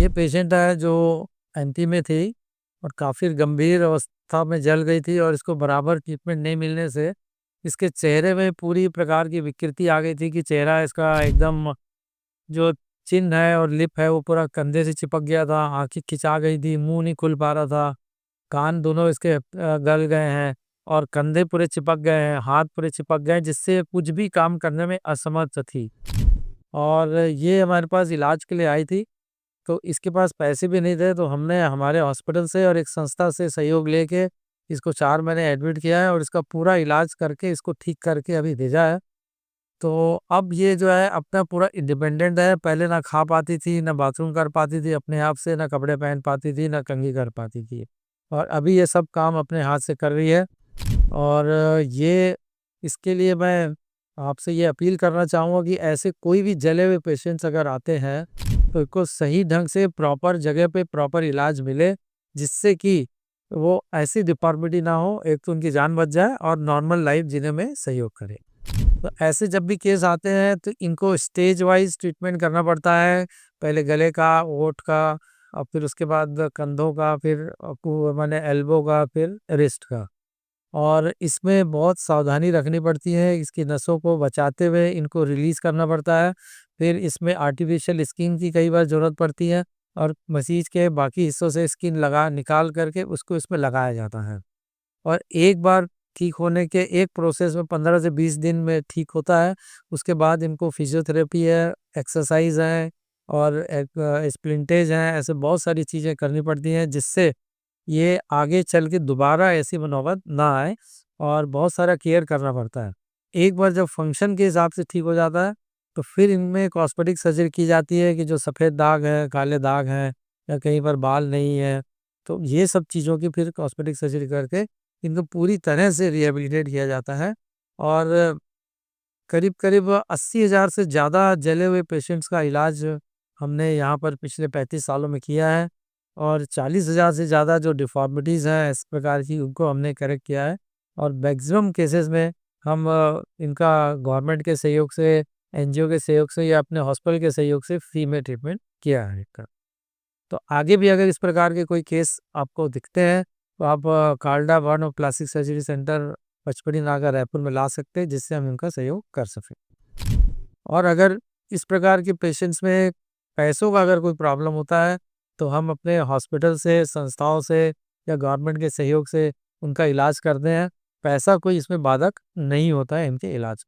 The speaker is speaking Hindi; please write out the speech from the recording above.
ये पेशेंट है जो एमपी में थी और काफ़ी गंभीर अवस्था में जल गई थी और इसको बराबर ट्रीटमेंट नहीं मिलने से इसके चेहरे में पूरी प्रकार की विकृति आ गई थी कि चेहरा इसका एकदम जो चिन्ह है और लिप है वो पूरा कंधे से चिपक गया था, आंखें खिंचा गई थी, मुंह नहीं खुल पा रहा था, कान दोनों इसके गल गए हैं और कंधे पूरे चिपक गए हैं, हाथ पूरे चिपक गए हैं, जिससे कुछ भी काम करने में असमर्थ थी। और ये हमारे पास इलाज के लिए आई थी, तो इसके पास पैसे भी नहीं थे, तो हमने हमारे हॉस्पिटल से और एक संस्था से सहयोग लेके इसको 4 महीने एडमिट किया है और इसका पूरा इलाज करके इसको ठीक करके अभी भेजा है। तो अब ये जो है अपना पूरा इंडिपेंडेंट है, पहले ना खा पाती थी, ना बाथरूम कर पाती थी अपने आप से, ना कपड़े पहन पाती थी, ना कंघी कर पाती थी। और अभी ये सब काम अपने हाथ से कर रही है। और ये इसके लिए मैं आपसे ये अपील करना चाहूँगा कि ऐसे कोई भी जले हुए पेशेंट्स अगर आते हैं, तो इनको सही ढंग से प्रॉपर जगह पे प्रॉपर इलाज मिले, जिससे कि वो ऐसी डिफ़ॉर्मिटी ना हो, एक तो उनकी जान बच जाए और नॉर्मल लाइफ़ जीने में सहयोग करे। तो ऐसे जब भी केस आते हैं तो इनको स्टेज वाइज़ ट्रीटमेंट करना पड़ता है। पहले गले का, होंठ का और फिर उसके बाद कंधों का, फिर माने एल्बो का, फिर रिस्ट का। और इसमें बहुत सावधानी रखनी पड़ती है, इसकी नसों को बचाते हुए इनको रिलीज़ करना पड़ता है। फिर इसमें आर्टिफ़िशियल स्किन की कई बार ज़रूरत पड़ती है और मरीज़ के बाकी हिस्सों से स्किन लगा निकाल करके उसको इसमें लगाया जाता है। और एक बार ठीक होने के एक प्रोसेस में 15 से 20 दिन में ठीक होता है। उसके बाद इनको फिज़ियोथेरेपी है, एक्सरसाइज़ है और एक स्प्लिंटेज हैं, ऐसे बहुत सारी चीज़ें करनी पड़ती हैं, जिससे ये आगे चल के दोबारा ऐसी नौबत ना आए और बहुत सारा केयर करना पड़ता है। एक बार जब फंक्शन के हिसाब से ठीक हो जाता है, तो फिर इनमें कॉस्मेटिक सर्जरी की जाती है कि जो सफ़ेद दाग हैं, काले दाग हैं या कहीं पर बाल नहीं है, तो ये सब चीज़ों की फिर कॉस्मेटिक सर्जरी करके इनको पूरी तरह से रिहैबिलिटेट किया जाता है। और करीब-करीब 80,000 से ज़्यादा जले हुए पेशेंट्स का इलाज हमने यहाँ पर पिछले 35 सालों में किया है और 40,000 से ज़्यादा जो डिफ़ॉर्मिटीज़ हैं इस प्रकार की उनको हमने करेक्ट किया है। और मैक्सिमम केसेज़ में हम इनका गवर्नमेंट के सहयोग से, एनजीओ के सहयोग से या अपने हॉस्पिटल के सहयोग से फ्री में ट्रीटमेंट किया है इनका। तो आगे भी अगर इस प्रकार के कोई केस आपको दिखते हैं, तो आप कार्डा बर्न और प्लास्टिक सर्जरी सेंटर पचमढ़ी नाका रायपुर में ला सकते हैं, जिससे हम इनका सहयोग कर सकें। और अगर इस प्रकार के पेशेंट्स में पैसों का अगर कोई प्रॉब्लम होता है, तो हम अपने हॉस्पिटल से, संस्थाओं से या गवर्नमेंट के सहयोग से उनका इलाज करते हैं। पैसा कोई इसमें बाधक नहीं होता है इनके इलाज